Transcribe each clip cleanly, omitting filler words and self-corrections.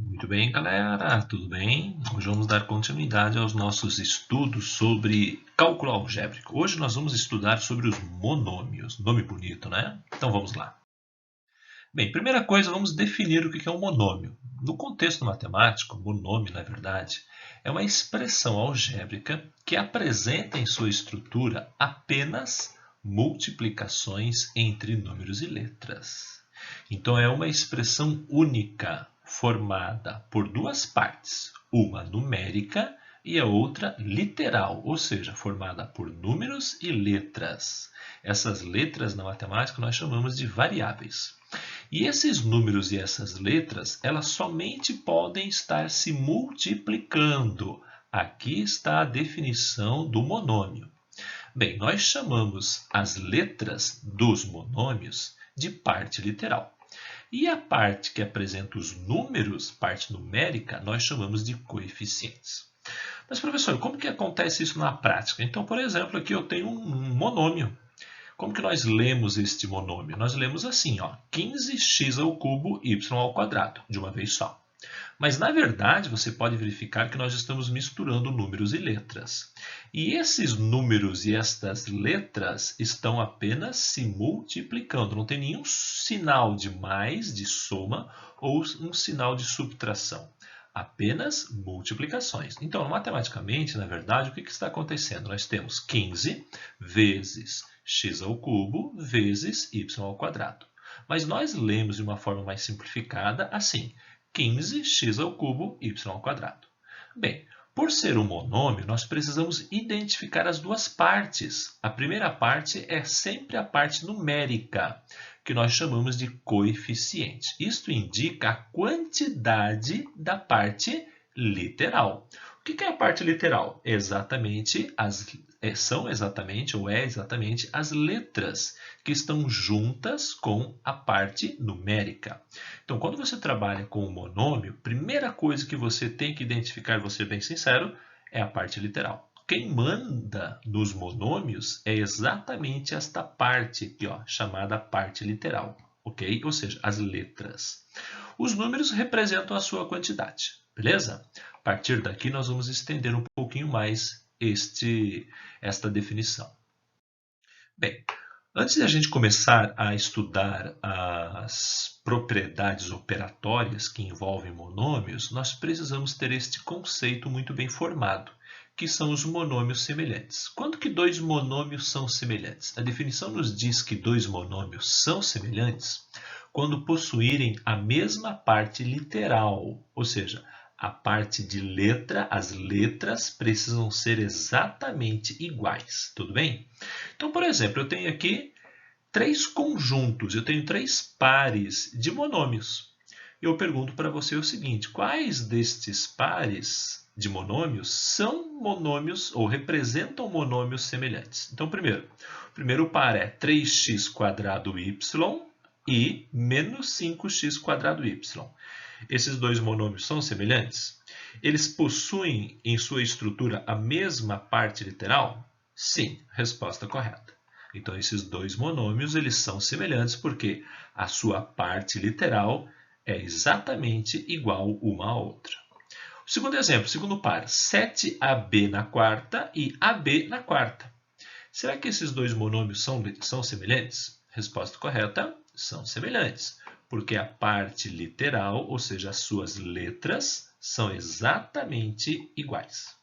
Muito bem, galera, tudo bem? Hoje vamos dar continuidade aos nossos estudos sobre cálculo algébrico. Hoje nós vamos estudar sobre os monômios. Nome bonito, né? Então vamos lá. Bem, primeira coisa, vamos definir o que é um monômio. No contexto matemático, monômio, na verdade, é uma expressão algébrica que apresenta em sua estrutura apenas multiplicações entre números e letras. Então, é uma expressão única, formada por duas partes, uma numérica e a outra literal, ou seja, formada por números e letras. Essas letras na matemática nós chamamos de variáveis. E esses números e essas letras, elas somente podem estar se multiplicando. Aqui está a definição do monômio. Bem, nós chamamos as letras dos monômios de parte literal. E a parte que apresenta os números, parte numérica, nós chamamos de coeficientes. Mas, professor, como que acontece isso na prática? Então, por exemplo, aqui eu tenho um monômio. Como que nós lemos este monômio? Nós lemos assim, ó, 15x ao cubo y ao quadrado, de uma vez só. Mas, na verdade, você pode verificar que nós estamos misturando números e letras. E esses números e estas letras estão apenas se multiplicando. Não tem nenhum sinal de mais, de soma, ou um sinal de subtração. Apenas multiplicações. Então, matematicamente, na verdade, o que está acontecendo? Nós temos 15 vezes x ao cubo vezes y ao quadrado. Mas nós lemos de uma forma mais simplificada assim, 15x ao cubo y ao quadrado. Bem, por ser um monômio, nós precisamos identificar as duas partes. A primeira parte é sempre a parte numérica, que nós chamamos de coeficiente. Isto indica a quantidade da parte literal. O que é a parte literal? São exatamente ou é exatamente as letras que estão juntas com a parte numérica. Então, quando você trabalha com o monômio, primeira coisa que você tem que identificar, vou ser bem sincero, é a parte literal. Quem manda nos monômios é exatamente esta parte aqui, ó, chamada parte literal, ok? Ou seja, as letras. Os números representam a sua quantidade, beleza? A partir daqui nós vamos estender um pouquinho mais esta definição. Bem, antes de a gente começar a estudar as propriedades operatórias que envolvem monômios, nós precisamos ter este conceito muito bem formado, que são os monômios semelhantes. Quando que dois monômios são semelhantes? A definição nos diz que dois monômios são semelhantes quando possuírem a mesma parte literal, ou seja, a parte de letra, as letras precisam ser exatamente iguais, tudo bem? Então, por exemplo, eu tenho aqui três conjuntos, eu tenho três pares de monômios. Eu pergunto para você o seguinte, quais destes pares de monômios são monômios ou representam monômios semelhantes? Então, o primeiro par é 3x² y e menos 5x² y. Esses dois monômios são semelhantes? Eles possuem em sua estrutura a mesma parte literal? Sim, resposta correta. Então, esses dois monômios eles são semelhantes porque a sua parte literal é exatamente igual uma à outra. O segundo exemplo, segundo par, 7ab na quarta e ab na quarta. Será que esses dois monômios são semelhantes? Resposta correta, são semelhantes, porque a parte literal, ou seja, as suas letras, são exatamente iguais.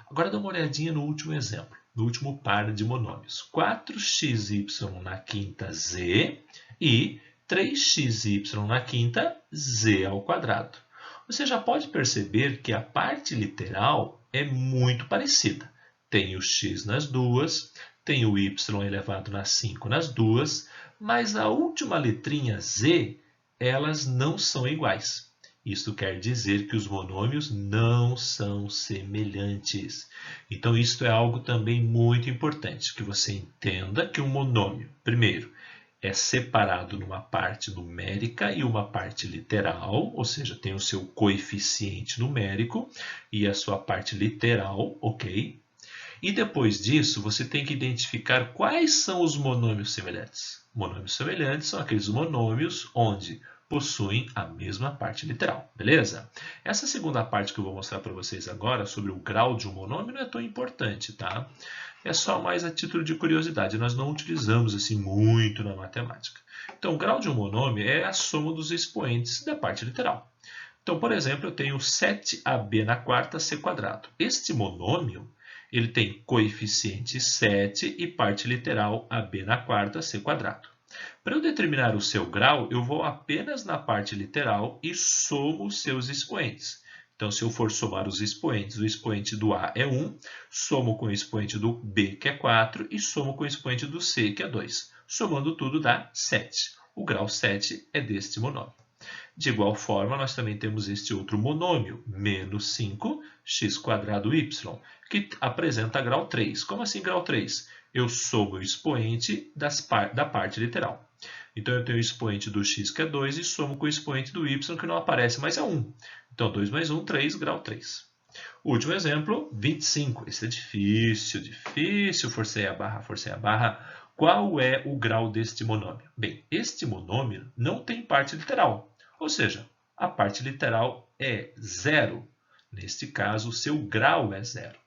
Agora dá uma olhadinha no último exemplo, no último par de monômios. 4xy na quinta z e 3xy na quinta z ao quadrado. Você já pode perceber que a parte literal é muito parecida. Tem o x nas duas, tem o y elevado na 5 nas duas, mas a última letrinha z, elas não são iguais. Isso quer dizer que os monômios não são semelhantes. Então, isso é algo também muito importante, que você entenda que um monômio, primeiro, é separado numa parte numérica e uma parte literal, ou seja, tem o seu coeficiente numérico e a sua parte literal, ok? E depois disso, você tem que identificar quais são os monômios semelhantes. Monômios semelhantes são aqueles monômios onde possuem a mesma parte literal, beleza? Essa segunda parte que eu vou mostrar para vocês agora, sobre o grau de um monômio, não é tão importante, tá? É só mais a título de curiosidade, nós não utilizamos assim muito na matemática. Então, o grau de um monômio é a soma dos expoentes da parte literal. Então, por exemplo, eu tenho 7ab na quarta c quadrado. Este monômio, ele tem coeficiente 7 e parte literal ab na quarta c quadrado. Para eu determinar o seu grau, eu vou apenas na parte literal e somo os seus expoentes. Então, se eu for somar os expoentes, o expoente do A é 1, somo com o expoente do B, que é 4, e somo com o expoente do C, que é 2. Somando tudo dá 7. O grau 7 é deste monômio. De igual forma, nós também temos este outro monômio, menos 5x²y, que apresenta grau 3. Como assim grau 3? Eu somo o expoente da parte literal. Então, eu tenho o expoente do x, que é 2, e somo com o expoente do y, que não aparece, mas é 1. Então, 2 mais 1, 3, grau 3. Último exemplo, 25. Esse é difícil. Forcei a barra. Qual é o grau deste monômio? Bem, este monômio não tem parte literal. Ou seja, a parte literal é zero. Neste caso, o seu grau é zero.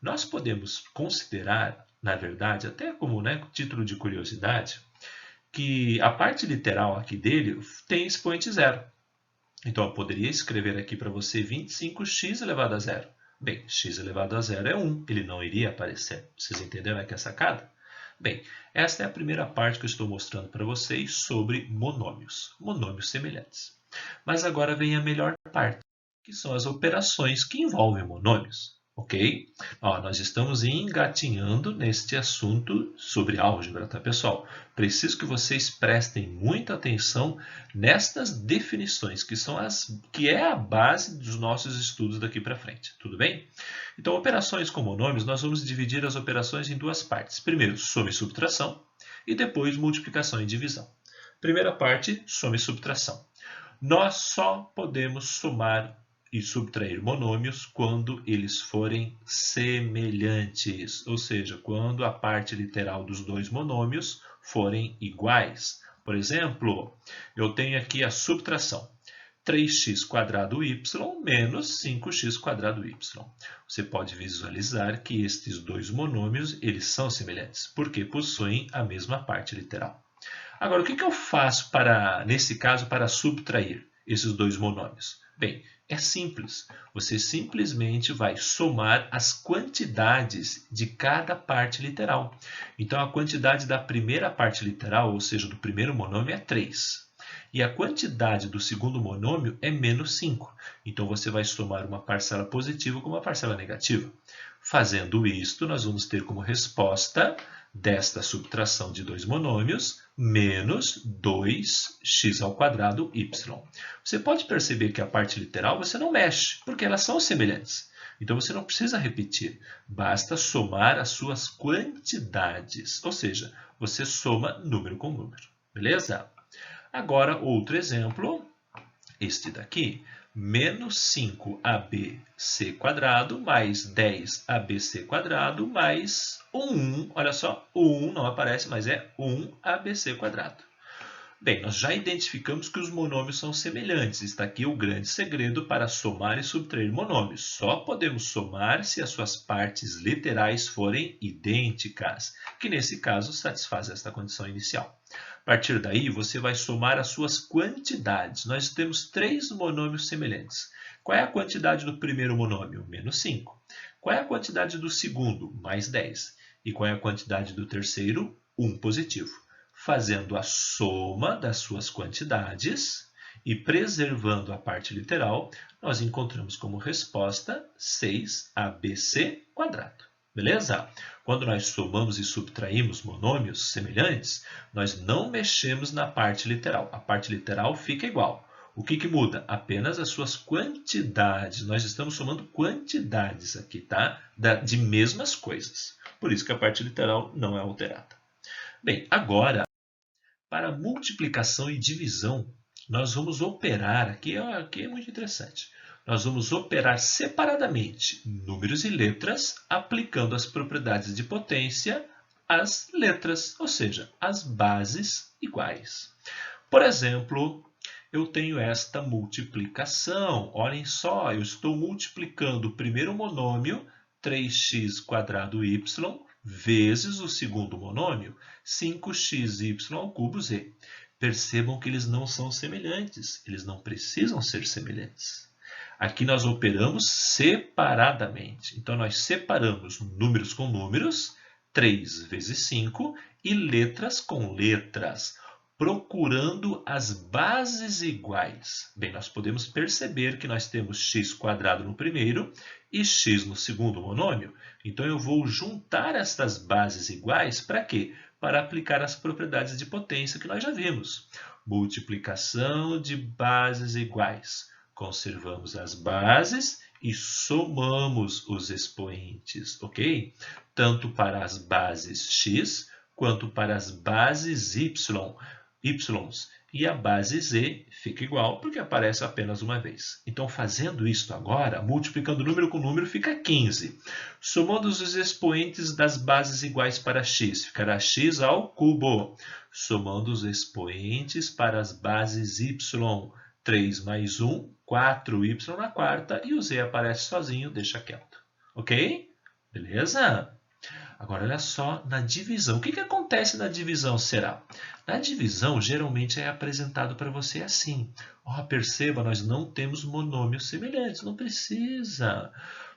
Nós podemos considerar, na verdade, até como título de curiosidade, que a parte literal aqui dele tem expoente zero. Então, eu poderia escrever aqui para você 25x elevado a zero. Bem, x elevado a zero é 1, ele não iria aparecer. Vocês entenderam aqui a sacada? Bem, esta é a primeira parte que eu estou mostrando para vocês sobre monômios semelhantes. Mas agora vem a melhor parte, que são as operações que envolvem monômios, ok? Nós estamos engatinhando neste assunto sobre álgebra, tá, pessoal? Preciso que vocês prestem muita atenção nestas definições, que é a base dos nossos estudos daqui para frente, tudo bem? Então, operações com monômios, nós vamos dividir as operações em duas partes. Primeiro, soma e subtração, e depois multiplicação e divisão. Primeira parte, soma e subtração. Nós só podemos somar e subtrair monômios quando eles forem semelhantes, ou seja, quando a parte literal dos dois monômios forem iguais. Por exemplo, eu tenho aqui a subtração. 3x² menos 5x²y. Você pode visualizar que estes dois monômios eles são semelhantes, porque possuem a mesma parte literal. Agora, o que eu faço nesse caso para subtrair esses dois monômios? Bem, é simples. Você simplesmente vai somar as quantidades de cada parte literal. Então, a quantidade da primeira parte literal, ou seja, do primeiro monômio, é 3. E a quantidade do segundo monômio é menos 5. Então, você vai somar uma parcela positiva com uma parcela negativa. Fazendo isto, nós vamos ter como resposta desta subtração de dois monômios, menos 2x²y. Você pode perceber que a parte literal você não mexe, porque elas são semelhantes. Então, você não precisa repetir, basta somar as suas quantidades, ou seja, você soma número com número, beleza? Agora, outro exemplo, este daqui, menos 5abc² mais 10abc² mais 1. Olha só, o 1 não aparece, mas é 1abc². Bem, nós já identificamos que os monômios são semelhantes. Está aqui o grande segredo para somar e subtrair monômios. Só podemos somar se as suas partes literais forem idênticas, que nesse caso satisfaz esta condição inicial. A partir daí, você vai somar as suas quantidades. Nós temos três monômios semelhantes. Qual é a quantidade do primeiro monômio? Menos 5. Qual é a quantidade do segundo? Mais 10. E qual é a quantidade do terceiro? 1 positivo. Fazendo a soma das suas quantidades e preservando a parte literal, nós encontramos como resposta 6abc². Beleza? Quando nós somamos e subtraímos monômios semelhantes, nós não mexemos na parte literal. A parte literal fica igual. O que muda? Apenas as suas quantidades. Nós estamos somando quantidades aqui, tá? De mesmas coisas. Por isso que a parte literal não é alterada. Bem, agora, para multiplicação e divisão, nós vamos operar, aqui é muito interessante, nós vamos operar separadamente números e letras, aplicando as propriedades de potência às letras, ou seja, as bases iguais. Por exemplo, eu tenho esta multiplicação. Olhem só, eu estou multiplicando o primeiro monômio, 3x² y, vezes o segundo monômio, 5xy²z. Percebam que eles não são semelhantes, eles não precisam ser semelhantes. Aqui nós operamos separadamente. Então, nós separamos números com números, 3 vezes 5, e letras com letras, procurando as bases iguais. Bem, nós podemos perceber que nós temos x² no primeiro e x no segundo monômio. Então, eu vou juntar estas bases iguais para quê? Para aplicar as propriedades de potência que nós já vimos. Multiplicação de bases iguais. Conservamos as bases e somamos os expoentes, ok? Tanto para as bases x quanto para as bases y. E a base z fica igual porque aparece apenas uma vez. Então, fazendo isto agora, multiplicando número com número, fica 15. Somando os expoentes das bases iguais para x, ficará x ao cubo. Somando os expoentes para as bases y, 3 mais 1, 4y na quarta, e o z aparece sozinho, deixa quieto. Ok? Beleza? Agora, olha só, na divisão. O que acontece na divisão, será? Na divisão, geralmente é apresentado para você assim. Perceba, nós não temos monômios semelhantes, não precisa.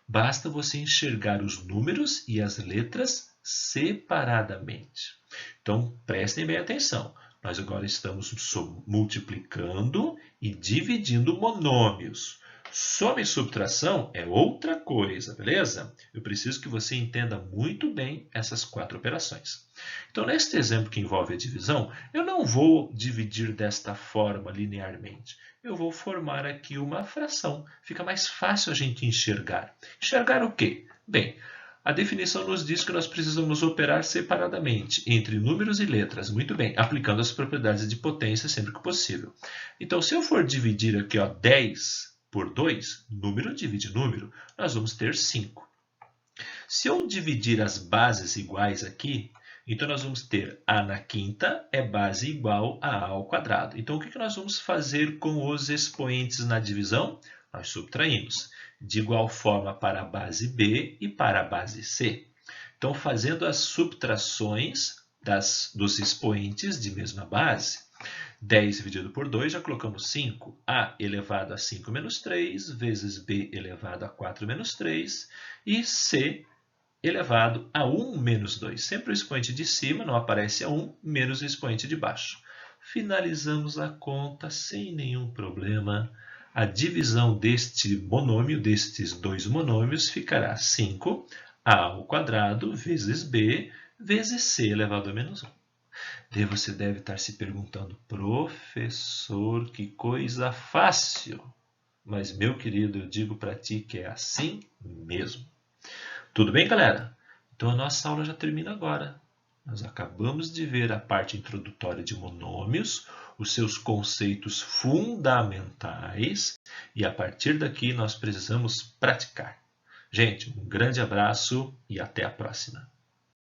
Basta você enxergar os números e as letras separadamente. Então, prestem bem atenção. Nós agora estamos multiplicando e dividindo monômios. Soma e subtração é outra coisa, beleza? Eu preciso que você entenda muito bem essas 4 operações. Então, neste exemplo que envolve a divisão, eu não vou dividir desta forma linearmente. Eu vou formar aqui uma fração. Fica mais fácil a gente enxergar. Enxergar o quê? Bem, a definição nos diz que nós precisamos operar separadamente entre números e letras. Muito bem, aplicando as propriedades de potência sempre que possível. Então, se eu for dividir aqui 10 por 2, número divide número, nós vamos ter 5. Se eu dividir as bases iguais aqui, então nós vamos ter a na quinta é base igual a ao quadrado. Então, o que nós vamos fazer com os expoentes na divisão? Nós subtraímos. De igual forma para a base B e para a base C. Então, fazendo as subtrações dos expoentes de mesma base, 10 dividido por 2, já colocamos 5. A elevado a 5 menos 3, vezes B elevado a 4 menos 3, e C elevado a 1 menos 2. Sempre o expoente de cima não aparece a 1, menos o expoente de baixo. Finalizamos a conta sem nenhum problema. A divisão deste monômio, destes dois monômios, ficará 5a ao quadrado vezes b vezes c elevado a menos 1. Daí você deve estar se perguntando, professor, que coisa fácil. Mas, meu querido, eu digo para ti que é assim mesmo. Tudo bem, galera? Então, a nossa aula já termina agora. Nós acabamos de ver a parte introdutória de monômios, os seus conceitos fundamentais, e a partir daqui nós precisamos praticar. Gente, um grande abraço e até a próxima.